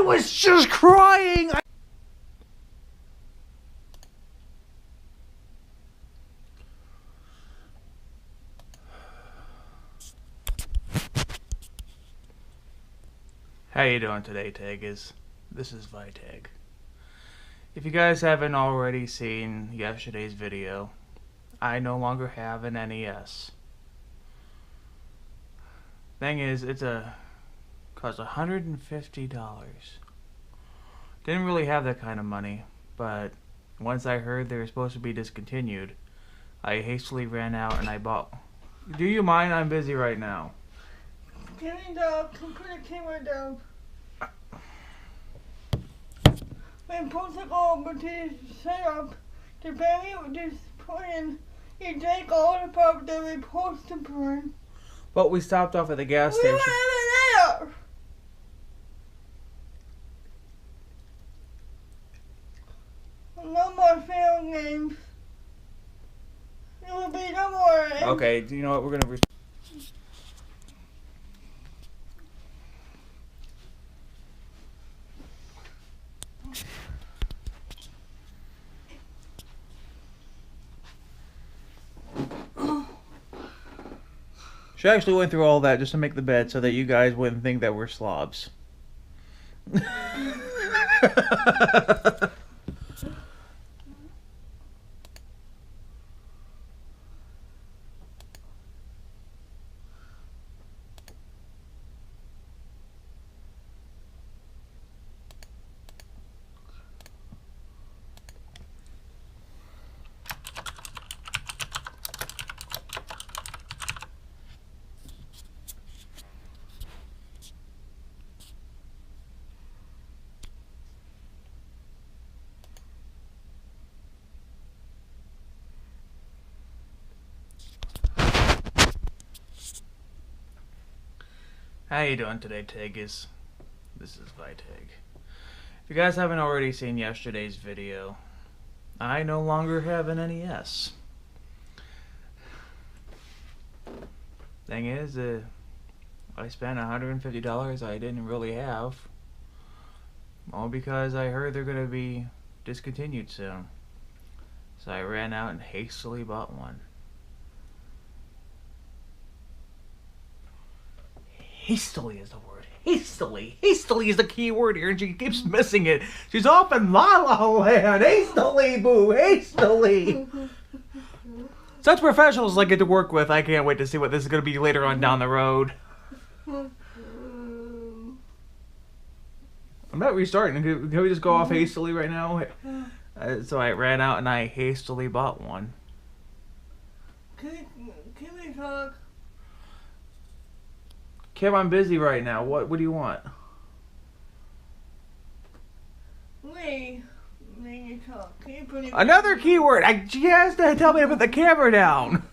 I was just crying. How you doing today, Taggers? This is Vitag. If you guys haven't already seen yesterday's video, I no longer have an NES. Thing is, cost $150. Didn't really have that kind of money, but once I heard they were supposed to be discontinued, I hastily ran out and I bought. Do you mind? I'm busy right now. Can we put the camera down? When supposed to go over to set up the battery with this plan, you take all the parts that we're supposed to burn. But we stopped off at the gas station. We don't have it there. No more failed games. There will be no more. Okay, do you know what? We're gonna. She actually went through all that just to make the bed so that you guys wouldn't think that we're slobs. How you doing today, Taggers? This is Vitag. If you guys haven't already seen yesterday's video, I no longer have an NES. Thing is, I spent $150 I didn't really have. All because I heard they're going to be discontinued soon. So I ran out and hastily bought one. Hastily is the word. Hastily. Hastily is the key word here, and she keeps missing it. She's off in La La Land. Hastily, boo. Hastily. Such professionals I get to work with. I can't wait to see what this is going to be later on down the road. I'm not restarting. Can we just go off hastily right now? So I ran out and I hastily bought one. Can we talk? Kim, I'm busy right now. What do you want? We need to talk. Can you put it Another keyword. She has to tell me to put the camera down.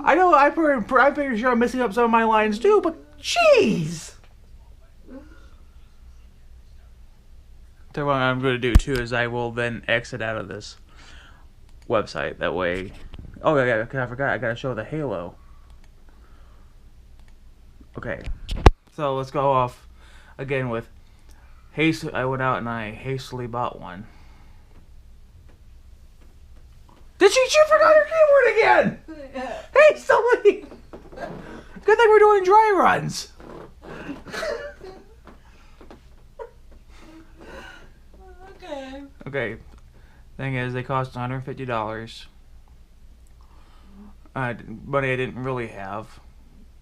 I know I'm pretty sure I'm messing up some of my lines too, but jeez. So what I'm going to do too is I will then exit out of this website. That way. Oh yeah, I forgot. I got to show the halo. Okay, so let's go off again with haste. I went out and I hastily bought one. Did she forgot her keyword again? Yeah. Hastily! Good thing we're doing dry runs. Okay. Okay, thing is, they cost $150. Money I didn't really have.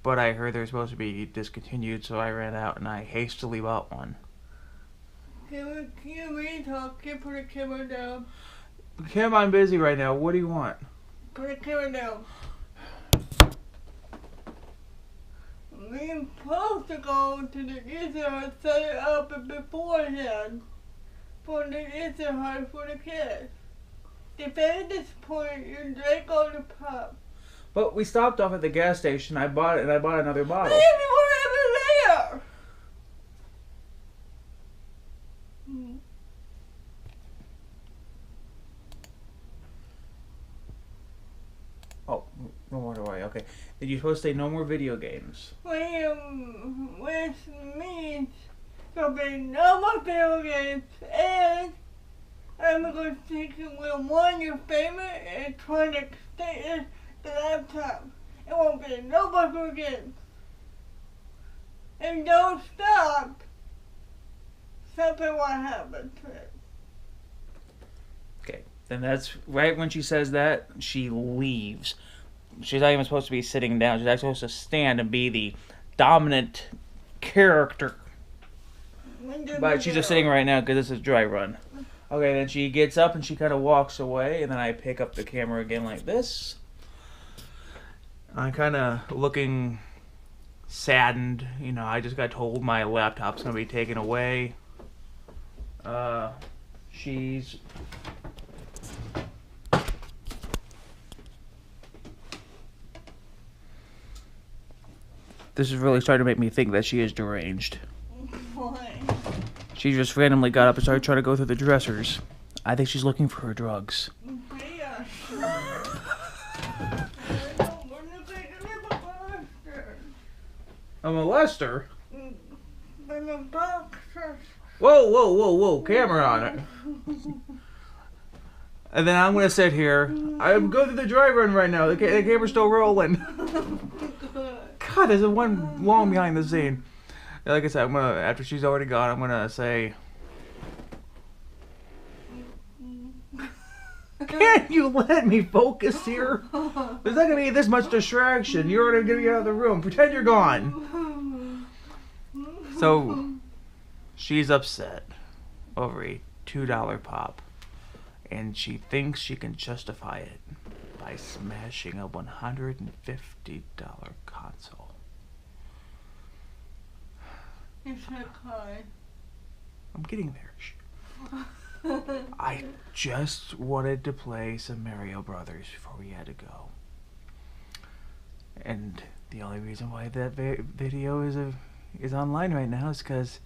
But I heard they're supposed to be discontinued, so I ran out and I hastily bought one. Can you really talk? Can you put the camera down? Kim, I'm busy right now. What do you want? Put the camera down. We're supposed to go to the Ethernet and set it up beforehand for the Ethernet for the kids. If at this point you drink all the pop. But we stopped off at the gas station. I bought it, and I bought another bottle. Maybe we're there. Oh, no more do I. Okay. Did you supposed to say no more video games? With There'll be no more video games, and I'm going to take you with one of your favorite electronic stations, the laptop. It won't be no more video games. And don't stop. Something will happen to it. Okay, then that's right when she says that, she leaves. She's not even supposed to be sitting down. She's actually supposed to stand and be the dominant character. But she's just sitting right now because this is dry run. Okay, then she gets up and she kind of walks away, and then I pick up the camera again like this. I'm kind of looking saddened. You know, I just got told my laptop's going to be taken away. She's... This is really starting to make me think that she is deranged. Why? She just randomly got up and started trying to go through the dressers. I think she's looking for her drugs. Yeah. A molester? But the boxers. Whoa, whoa, whoa, whoa, camera on it. And then I'm going to sit here. I'm going through the dry run right now. The camera's still rolling. God, there's one long behind the scene. Like I said, I'm gonna, after she's already gone, I'm going to say... Can't you let me focus here? There's not going to be this much distraction. You're already going to get out of the room. Pretend you're gone. So, she's upset over a $2 pop. And she thinks she can justify it by smashing a $150 console. You should cry. I'm getting there. Shh. I just wanted to play some Mario Brothers before we had to go. And the only reason why that video is online right now is because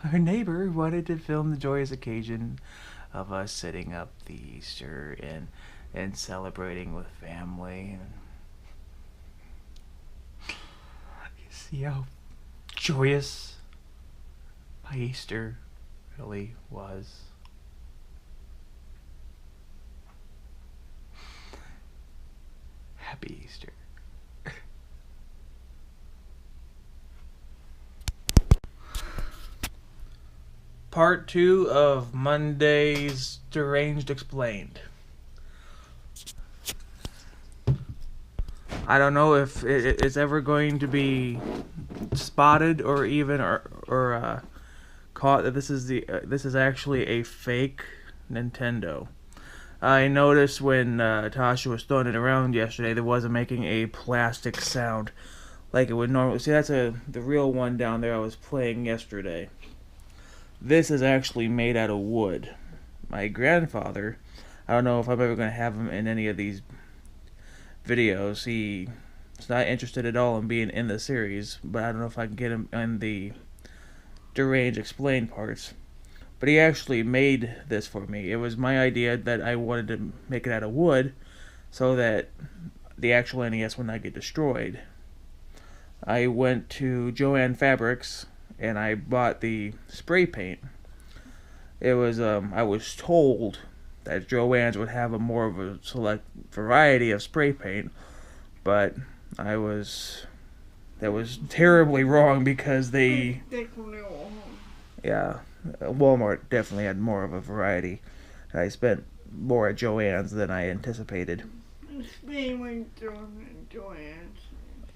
our neighbor wanted to film the joyous occasion of us setting up the Easter and celebrating with family. And you see how joyous my Easter really was. Happy Easter. Part 2 of Monday's Deranged Explained. I don't know if it's ever going to be spotted or even caught that this is actually a fake Nintendo. I noticed when Tasha was throwing it around yesterday, that wasn't making a plastic sound like it would normally. See, that's the real one down there I was playing yesterday. This is actually made out of wood. My grandfather, I don't know if I'm ever going to have him in any of these videos. He's not interested at all in being in the series, but I don't know if I can get him in the Deranged Explained parts. But he actually made this for me. It was my idea that I wanted to make it out of wood so that the actual NES would not get destroyed. I went to Joann Fabrics and I bought the spray paint. It was I was told that Joann's would have a more of a select variety of spray paint, but that was terribly wrong because Walmart definitely had more of a variety. I spent more at Joann's than I anticipated.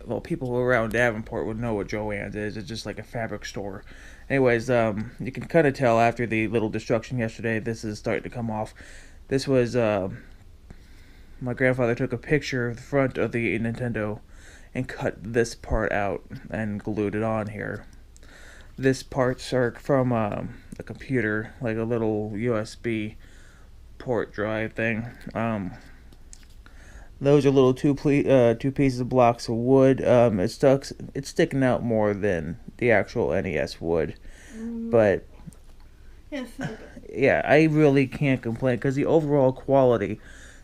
Well, people around Davenport would know what Joann's is. It's just like a fabric store. Anyways, you can kind of tell after the little destruction yesterday, this is starting to come off. This was, my grandfather took a picture of the front of the Nintendo and cut this part out and glued it on here. This parts are from a computer, like a little USB port drive thing. Those are little two pieces of blocks of wood. It's sticking out more than the actual NES wood, but yeah, I really can't complain because the overall quality.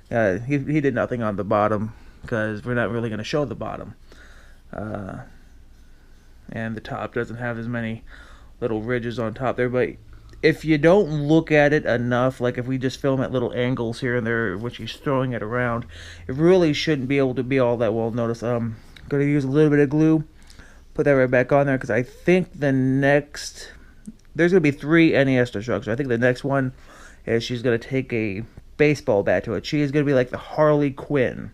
He did nothing on the bottom because we're not really going to show the bottom. and the top doesn't have as many little ridges on top there. But if you don't look at it enough, like if we just film at little angles here and there when she's throwing it around, it really shouldn't be able to be all that well noticed. I'm going to use a little bit of glue, put that right back on there, because I think the next, there's going to be 3 NES destructions. I think the next one is she's going to take a baseball bat to it. She is going to be like the Harley Quinn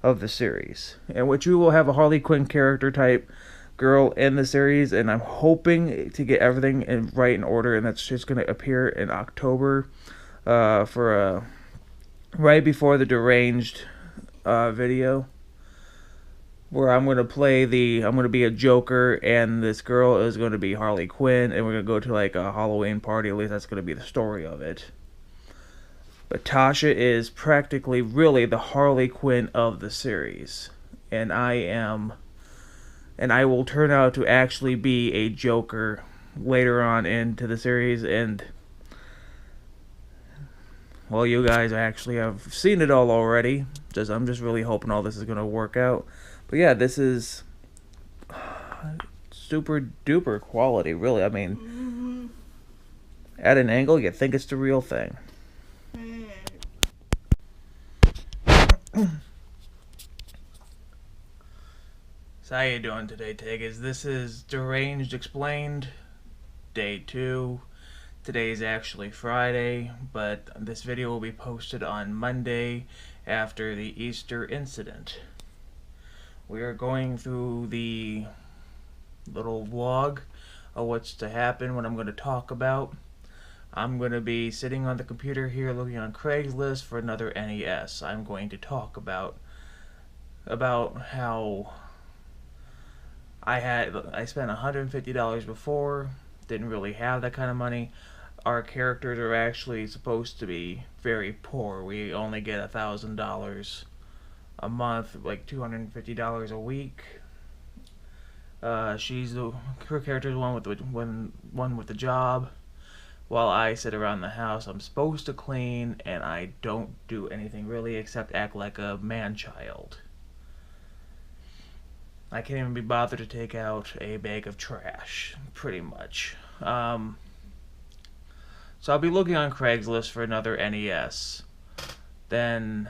of the series, in which we will have a Harley Quinn character type girl in the series, and I'm hoping to get everything right in order, and that's just going to appear in October for right before the Deranged video, where I'm going to be a Joker, and this girl is going to be Harley Quinn, and we're going to go to like a Halloween party. At least that's going to be the story of it. But Tasha is practically really the Harley Quinn of the series, and I will turn out to actually be a Joker later on into the series, and well, you guys actually have seen it all already. I'm just really hoping all this is going to work out. But yeah, this is super duper quality, really. I mean, at an angle, you think it's the real thing. So how you doing today, Tiggs? This is Deranged Explained, Day 2. Today is actually Friday, but this video will be posted on Monday after the Easter incident. We are going through the little vlog of what's to happen, what I'm going to talk about. I'm going to be sitting on the computer here looking on Craigslist for another NES. I'm going to talk about how I spent $150 before, didn't really have that kind of money. Our characters are actually supposed to be very poor. We only get $1,000 a month, like $250 a week. Her character's one with the job, while I sit around the house. I'm supposed to clean, and I don't do anything really except act like a man-child. I can't even be bothered to take out a bag of trash, pretty much. So I'll be looking on Craigslist for another NES. Then,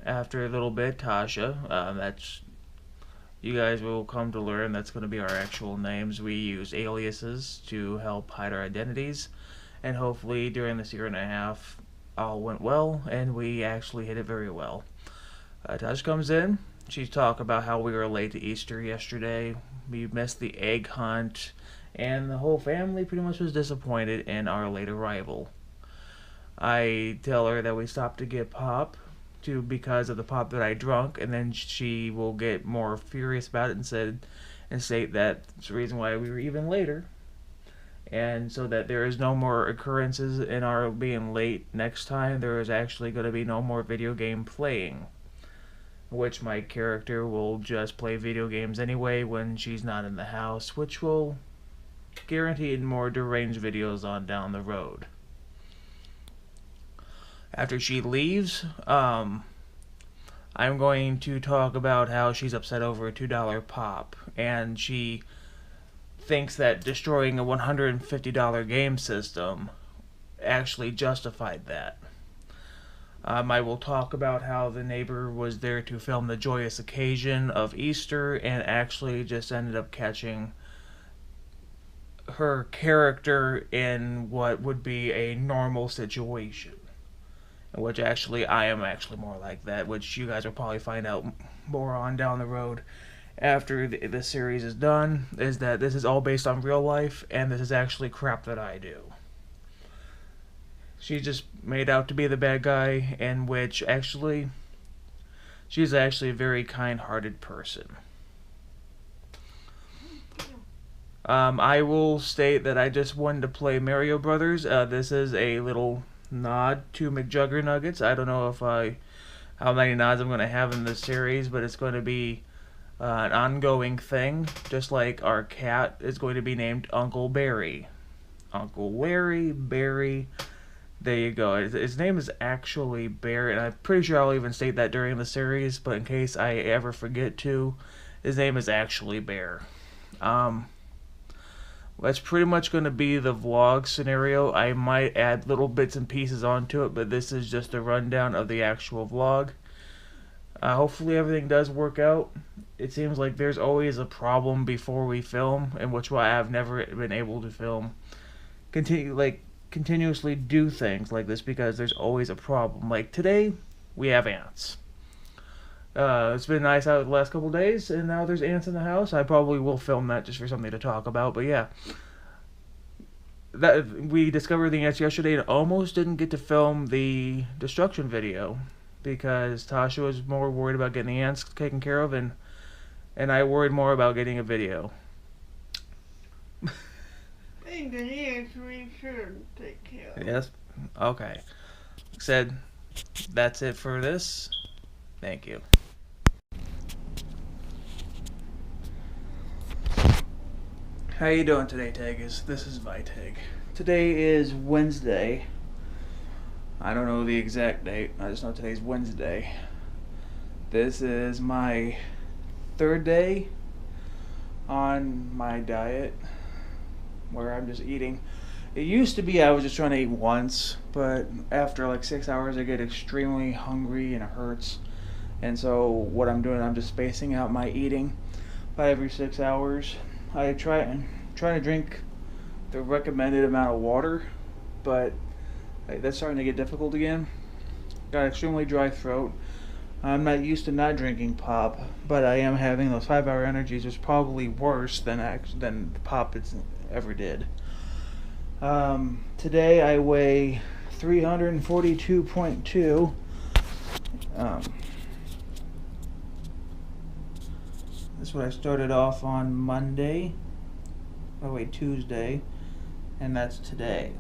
after a little bit, Tasha, you guys will come to learn that's going to be our actual names. We use aliases to help hide our identities, and hopefully during this year and a half, all went well, and we actually hit it very well. Tasha comes in. She's talking about how we were late to Easter yesterday. We missed the egg hunt, and the whole family pretty much was disappointed in our late arrival. I tell her that we stopped to get pop because of the pop that I drank, and then she will get more furious about it and state that it's the reason why we were even later, and so that there is no more occurrences in our being late next time. There is actually going to be no more video game playing, which my character will just play video games anyway when she's not in the house, which will guarantee more deranged videos on down the road. After she leaves, I'm going to talk about how she's upset over a $2 pop, and she thinks that destroying a $150 game system actually justified that. I will talk about how the neighbor was there to film the joyous occasion of Easter and actually just ended up catching her character in what would be a normal situation. Which actually, I am actually more like that, which you guys will probably find out more on down the road after the series is done, is that this is all based on real life, and this is actually crap that I do. She's just made out to be the bad guy, in which actually she's actually a very kind-hearted person. I will state that I just wanted to play Mario Brothers. This is a little nod to McJuggernuggets. I don't know how many nods I'm going to have in this series, but it's going to be an ongoing thing, just like our cat is going to be named Uncle Barry. Uncle Larry, Barry. There you go. His name is actually Bear, and I'm pretty sure I'll even state that during the series, but in case I ever forget to, his name is actually Bear. That's pretty much going to be the vlog scenario. I might add little bits and pieces onto it, but this is just a rundown of the actual vlog. Hopefully everything does work out. It seems like there's always a problem before we film, in which why I've never been able to film. Continuously do things like this because there's always a problem. Like today, we have ants. It's been nice out the last couple days, and now there's ants in the house. I probably will film that just for something to talk about, but yeah. We discovered the ants yesterday and almost didn't get to film the destruction video because Tasha was more worried about getting the ants taken care of, and I worried more about getting a video. I think the ants we should take care of. Yes? Okay. Said, that's it for this. Thank you. How you doing today, Tegas? This is Viteg. Today is Wednesday. I don't know the exact date. I just know today's Wednesday. This is my third day on my diet where I'm just eating. It used to be I was just trying to eat once, but after like 6 hours I get extremely hungry and it hurts. And so what I'm doing, I'm just spacing out my eating by every 6 hours. I try to drink the recommended amount of water, but that's starting to get difficult again. Got extremely dry throat. I'm not used to not drinking pop, but I am having those 5-hour energies, which is probably worse than the pop it's ever did. Today I weigh 342.2. This is what I started off on Monday. Oh wait, Tuesday, and that's today.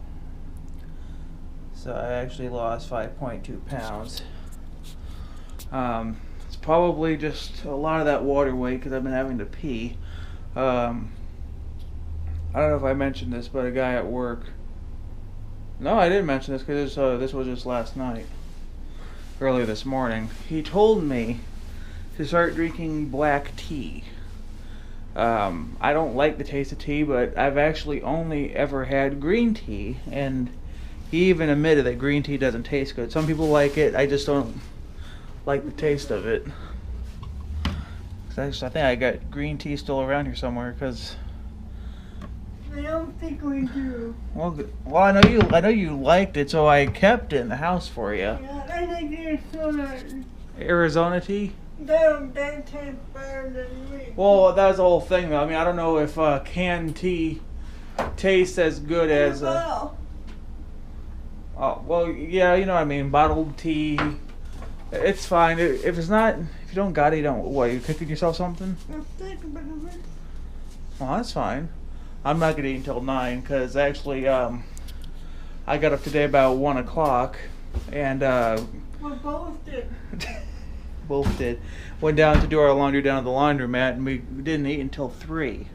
So I actually lost 5.2 pounds. It's probably just a lot of that water weight because I've been having to pee. I don't know if I mentioned this, but a guy at work. No, I didn't mention this because this was just last night, early this morning. He told me to start drinking black tea. I don't like the taste of tea, but I've actually only ever had green tea, and he even admitted that green tea doesn't taste good. Some people like it, I just don't like the taste of it. I think I got green tea still around here somewhere, because I don't think we do. Well, I know you liked it, so I kept it in the house for you. Yeah, I think Arizona. Arizona tea? That tastes better than me. Well, that was the whole thing, though. I mean, I don't know if canned tea tastes as good as. Well, yeah, you know what I mean. Bottled tea, it's fine. If it's not, if you don't got it, you don't. What, you cooking yourself something? I'm thinking about it. Well, that's fine. I'm not gonna eat until 9 because actually, I got up today about 1 o'clock, and We both did. both did. Went down to do our laundry down at the laundromat, and we didn't eat until 3.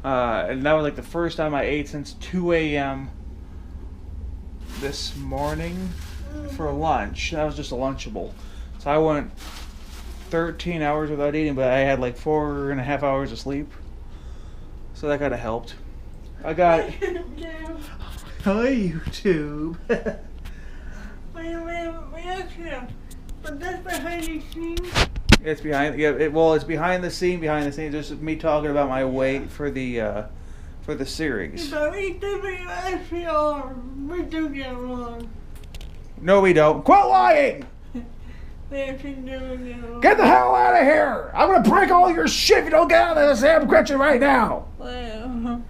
And that was like the first time I ate since 2 a.m. this morning for lunch. That was just a Lunchable. So I went 13 hours without eating, but I had like 4.5 hours of sleep. So that kind of helped. I got... Hi, YouTube. Wait, but that's behind the scenes? It's behind, yeah. It's behind the scene. Behind the scenes, just me talking about my weight for the series. But we do get along. No, we don't. Quit lying! Get the hell out of here! I'm gonna break all your shit if you don't get out of this damn kitchen right now. Well,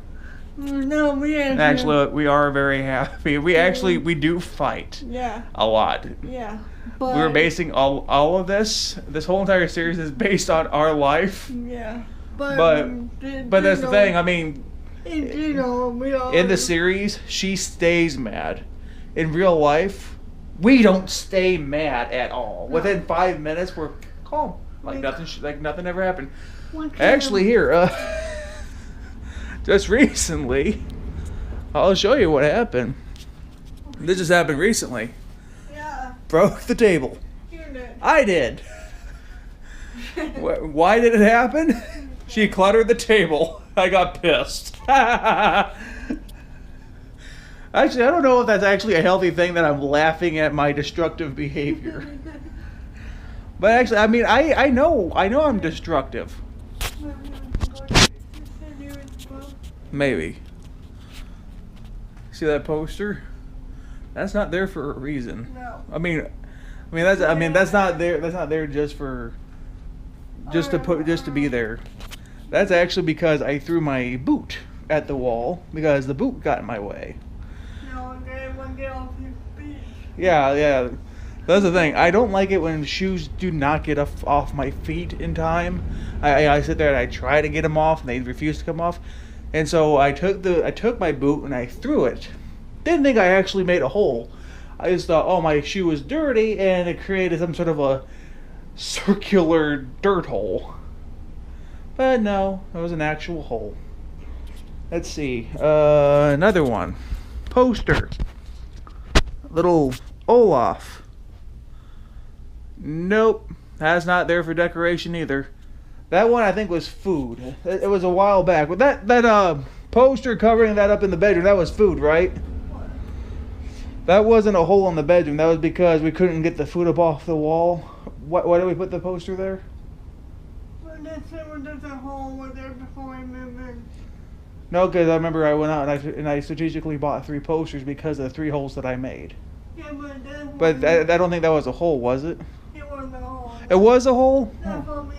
no, actually, we are very happy. We do fight. Yeah. A lot. Yeah. But We're basing all of this whole entire series is based on our life. Yeah. But that's the thing. I mean, in the series, she stays mad. In real life, we don't stay mad at all. No. Within 5 minutes, we're calm, like nothing ever happened. Actually, here, just recently, I'll show you what happened. This just happened recently. Yeah. Broke the table. You did. I did. Why did it happen? She cluttered the table. I got pissed. Actually, I don't know if that's actually a healthy thing that I'm laughing at my destructive behavior. But actually, I mean, I know I'm destructive. Maybe. See that poster? That's not there for a reason. No. I mean that's not there. That's not there just for just to be there. That's actually because I threw my boot at the wall because the boot got in my way. No, everyone get off your feet. Yeah. That's the thing. I don't like it when shoes do not get off my feet in time. I sit there and I try to get them off and they refuse to come off. And so I took my boot and I threw it. Didn't think I actually made a hole. I just thought, oh, my shoe was dirty and it created some sort of a circular dirt hole. But no, it was an actual hole. Let's see. Another one. Poster. Little Olaf. Nope. That's not there for decoration either. That one I think was food. It was a while back. But that poster covering that up in the bedroom, that was food, right? That wasn't a hole in the bedroom. That was because we couldn't get the food up off the wall. Why did we put the poster there? Well, there's a hole there before I moved in. No, because I remember I went out and I strategically bought 3 posters because of the 3 holes that I made. Yeah, but I don't think that was a hole, was it? It wasn't a hole. It was a hole? Not for me,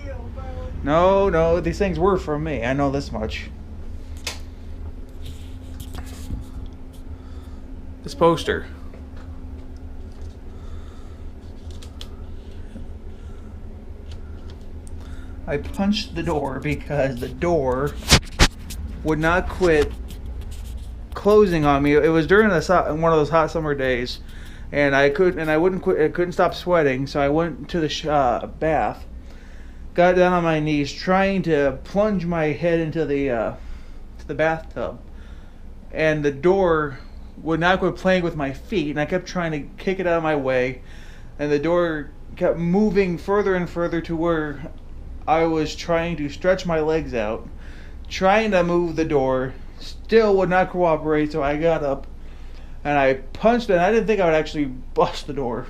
bro. No, these things were for me. I know this much. This poster. I punched the door because the door would not quit closing on me. It was during one of those hot summer days, and I couldn't stop sweating. So I went to the bath, got down on my knees, trying to plunge my head into the bathtub, and the door would not quit playing with my feet, and I kept trying to kick it out of my way, and the door kept moving further and further to where I was trying to stretch my legs out, trying to move the door, still would not cooperate, so I got up and I punched it. And I didn't think I would actually bust the door,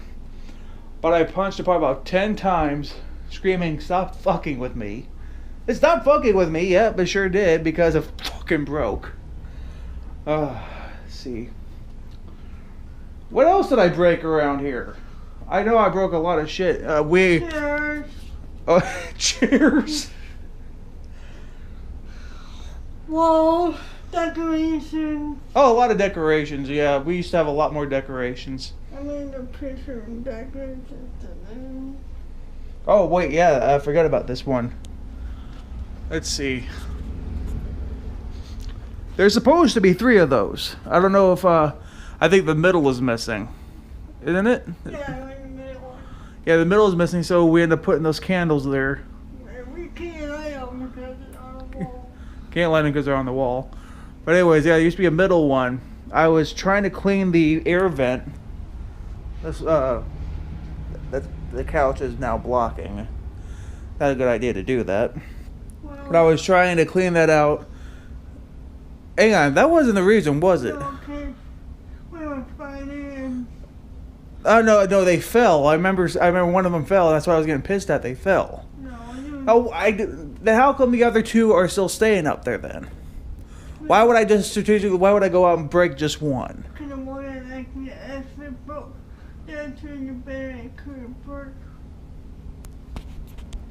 but I punched it probably about 10 times, screaming, "Stop fucking with me." It stopped fucking with me, yeah, but sure did, because it fucking broke. Let's see. What else did I break around here? I know I broke a lot of shit. Cheers. Cheers. Wall decorations. Oh, a lot of decorations. Yeah, we used to have a lot more decorations. I mean the picture of decorations. Oh wait, yeah, I forgot about this one. Let's see. There's supposed to be 3 of those. I don't know if I think the middle is missing, isn't it? Yeah, like the middle. Yeah, the middle is missing, so we end up putting those candles there. We can't light them because it's on the wall. Can't light them because they're on the wall. But anyways, yeah, there used to be a middle one. I was trying to clean the air vent. This the couch is now blocking. Not a good idea to do that. Well, But I was trying to clean that out. Hang on, that wasn't the reason, was it? okay. We were fighting. Oh no, they fell. I remember one of them fell, and that's why I was getting pissed at. They fell. No, Then how come the other 2 are still staying up there then? Why would I go out and break just one? Because I wanted to actually actually broke. That's when you better it couldn't work.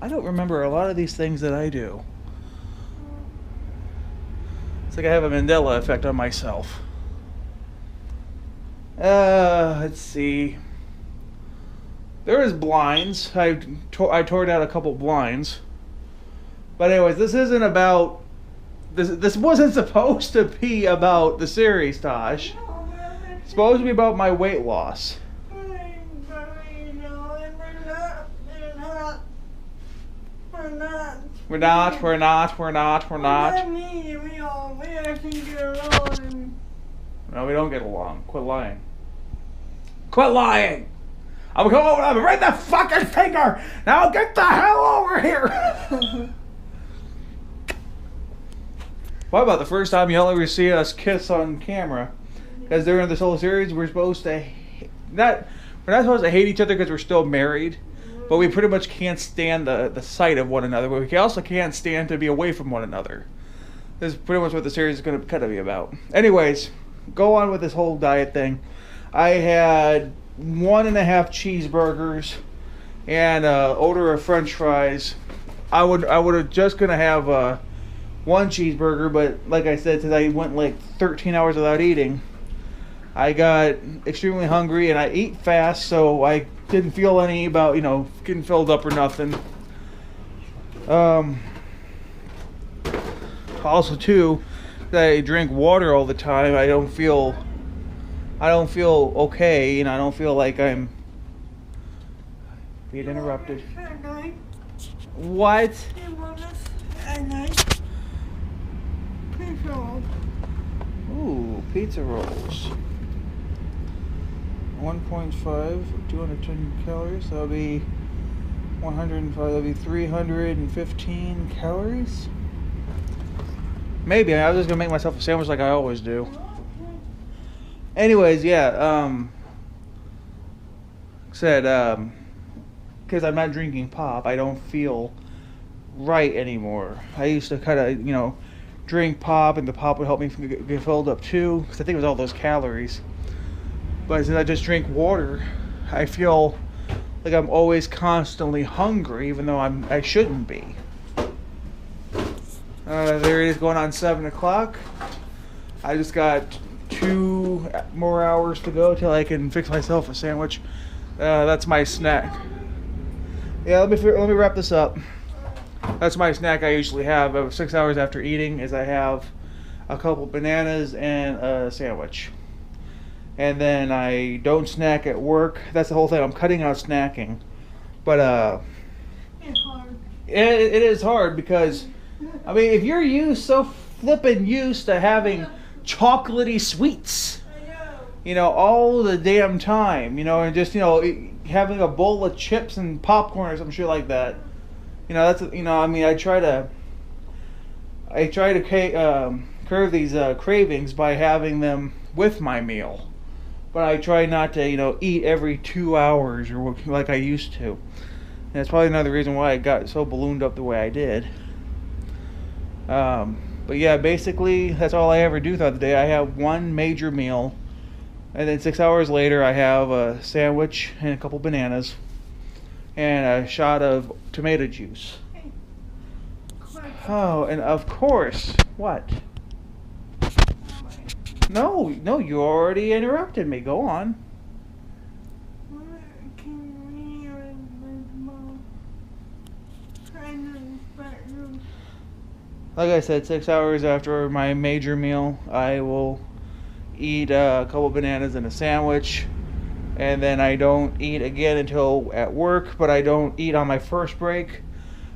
I don't remember a lot of these things that I do. It's like I have a Mandela effect on myself. Let's see. There is blinds. I tore down a couple blinds. But anyways, this isn't about... This wasn't supposed to be about the series, Tosh. It's supposed to be about my weight loss. We're not. We actually get along. No, we don't get along. Quit lying. Quit lying! I'm going over to right the fucking finger! Now get the hell over here! Probably about the first time you'll ever see us kiss on camera. Because during this whole series, we're supposed to we're not supposed to hate each other because we're still married, but we pretty much can't stand the sight of one another. But we also can't stand to be away from one another. This is pretty much what the series is going to kind of be about. Anyways, go on with this whole diet thing. I had 1.5 cheeseburgers and order of French fries. I would have just gonna have one cheeseburger, but like I said, since I went like 13 hours without eating, I got extremely hungry, and I eat fast, so I didn't feel any about, getting filled up or nothing. Also too, that I drink water all the time. I don't feel okay, I don't feel like I'm being interrupted. What? Pizza rolls. Ooh, pizza rolls. 1.5, 210 calories. That'll be 105. That'll be 315 calories. Maybe. I was just gonna make myself a sandwich like I always do. Anyways, yeah. Because I'm not drinking pop, I don't feel right anymore. I used to kind of, drink pop, and the pop would help me get filled up too, because I think it was all those calories. But since I just drink water, I feel like I'm always constantly hungry, even though I shouldn't be. There it is, going on 7 o'clock. I just got 2 more hours to go till I can fix myself a sandwich. That's my snack. Yeah, let me wrap this up. That's my snack I usually have about 6 hours after eating, is I have a couple bananas and a sandwich. And then I don't snack at work. That's the whole thing. I'm cutting out snacking. But It's hard. it is hard because, if you're so flippin' used to having chocolatey sweets, all the damn time, and just, having a bowl of chips and popcorn or some shit like that. That's, I try to curb these cravings by having them with my meal. But I try not to, eat every 2 hours or like I used to. And that's probably another reason why I got so ballooned up the way I did. But yeah, basically, that's all I ever do throughout the day. I have one major meal, and then 6 hours later, I have a sandwich and a couple bananas, and a shot of tomato juice. Oh, and of course, what? No, you already interrupted me. Go on. Like I said, 6 hours after my major meal, I will eat a couple bananas and a sandwich, and then I don't eat again until at work, but I don't eat on my first break.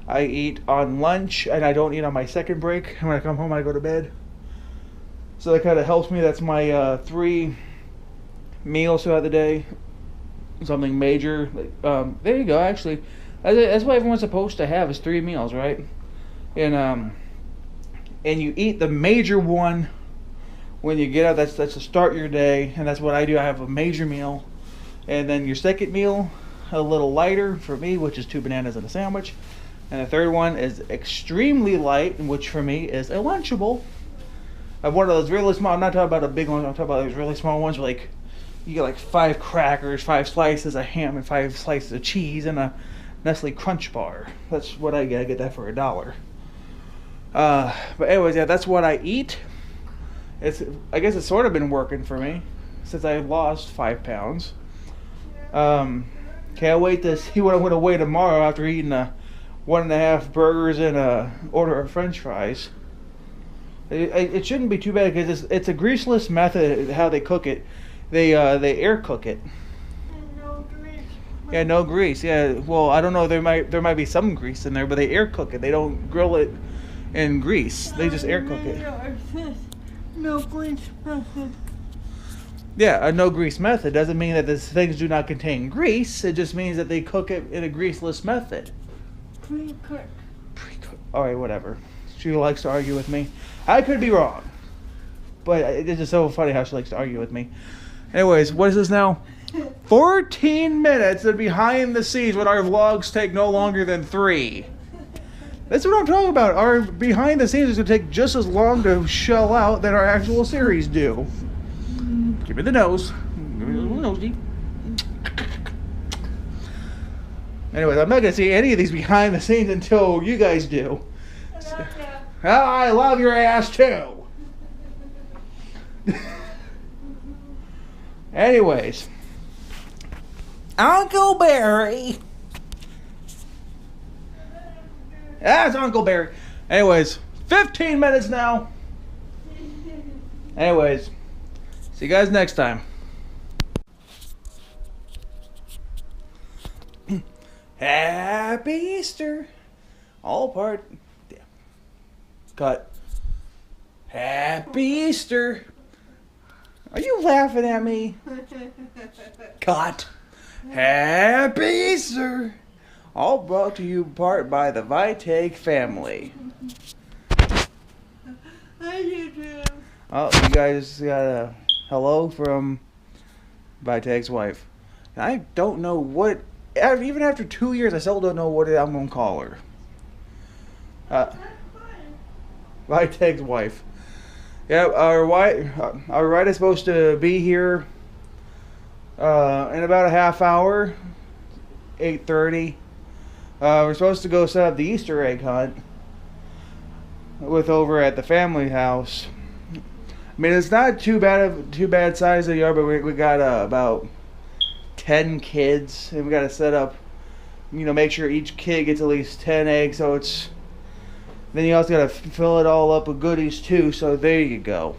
I eat on lunch, and I don't eat on my second break. When I come home, I go to bed. So that kind of helps me. That's my 3 meals throughout the day. Something major. There you go, actually. That's what everyone's supposed to have, is 3 meals, right? And you eat the major one when you get up. That's to start your day, and that's what I do. I have a major meal, and then your second meal, a little lighter for me, which is 2 bananas and a sandwich, and the third one is extremely light, which for me is a Lunchable. I have one of those really small. I'm not talking about a big one. I'm talking about those really small ones, where like you get like 5 crackers, 5 slices of ham, and 5 slices of cheese, and a Nestle Crunch bar. That's what I get. I get that for $1. But anyways, yeah, that's what I eat. I guess it's sort of been working for me since I lost 5 pounds. Can't wait to see what I'm going to weigh tomorrow after eating 1.5 burgers and a order of French fries. It shouldn't be too bad because it's a greaseless method how they cook it. They air cook it. No grease. Yeah, no grease. Yeah, well, I don't know. There might be some grease in there, but they air cook it. They don't grill it in grease. They just air cook it. No grease method. Yeah, a no grease method doesn't mean that these things do not contain grease. It just means that they cook it in a greaseless method. Pre-cooked. Pre-cooked. All right, whatever. She likes to argue with me. I could be wrong, but it's just so funny how she likes to argue with me. Anyways, what is this now? 14 minutes of behind the scenes when our vlogs take no longer than 3. That's what I'm talking about. Our behind the scenes is going to take just as long to shell out than our actual series do. Give me the nose. Give me the little nosy. Anyways, I'm not going to see any of these behind the scenes until you guys do. I love your ass too. Anyways. Uncle Barry. That's Uncle Barry. Anyways, 15 minutes now. Anyways, see you guys next time. Happy Easter. All part. Yeah. Cut. Happy Easter. Are you laughing at me? Cut. Happy Easter. All brought to you part by the Vitake family. Hi, YouTube. Oh, you guys got a hello from Vitake's wife. I don't know what, even after 2 years, I still don't know what I'm going to call her. Vitake's wife. Yeah, our ride is supposed to be here in about a half hour, 8:30. We're supposed to go set up the Easter egg hunt over at the family house. I mean, it's not too bad size of the yard, but we got about 10 kids, and we got to set up, make sure each kid gets at least 10 eggs. So it's then you also got to fill it all up with goodies too. So there you go.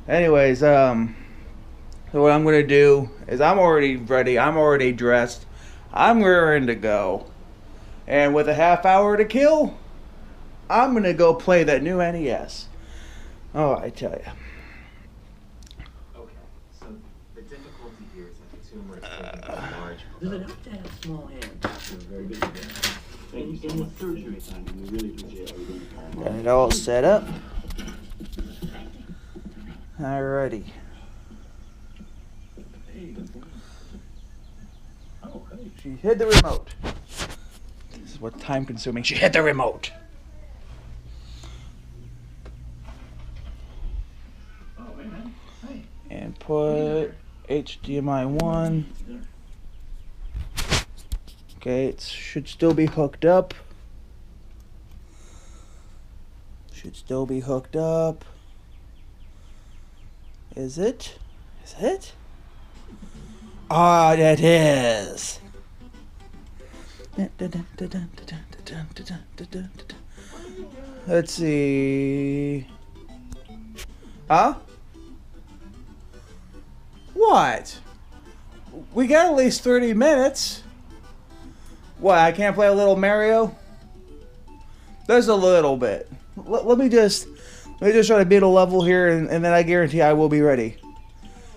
Anyways, so what I'm gonna do is I'm already ready. I'm already dressed. I'm raring to go. And with a half hour to kill, I'm going to go play that new NES. Oh, I tell you. Okay, so the difficulty here is that consumer is thinking of large. Does it have to have small hands? You're very good at that. In the surgery time, we really appreciate how you're doing it. Got it all set up. Alrighty. Oh, hey. She hid the remote. This is what time consuming. She hid the remote. Oh, hey, man. Hey. And put HDMI 1. Okay, it should still be hooked up. Should still be hooked up. Is it? Is it? Ah, it is. Let's see. Huh? What? We got at least 30 minutes. What, I can't play a little Mario? There's a little bit. Let me just try to beat a level here, and then I guarantee I will be ready.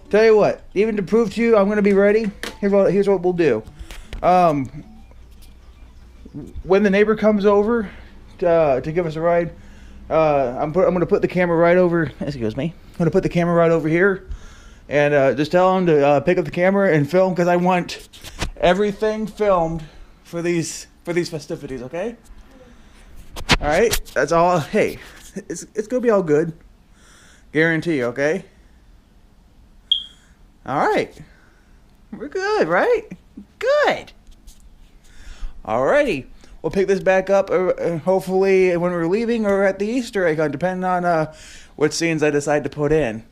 Tell you what, even to prove to you I'm going to be ready, here's what we'll do. When the neighbor comes over to give us a ride, I'm going to put the camera right over. Excuse me. I'm going to put the camera right over here, and just tell him to pick up the camera and film, because I want everything filmed for these festivities. Okay. All right. That's all. Hey, it's gonna be all good. Guarantee. Okay. All right. We're good, right? Good. Alrighty. We'll pick this back up hopefully when we're leaving or at the Easter egg hunt, depending on what scenes I decide to put in.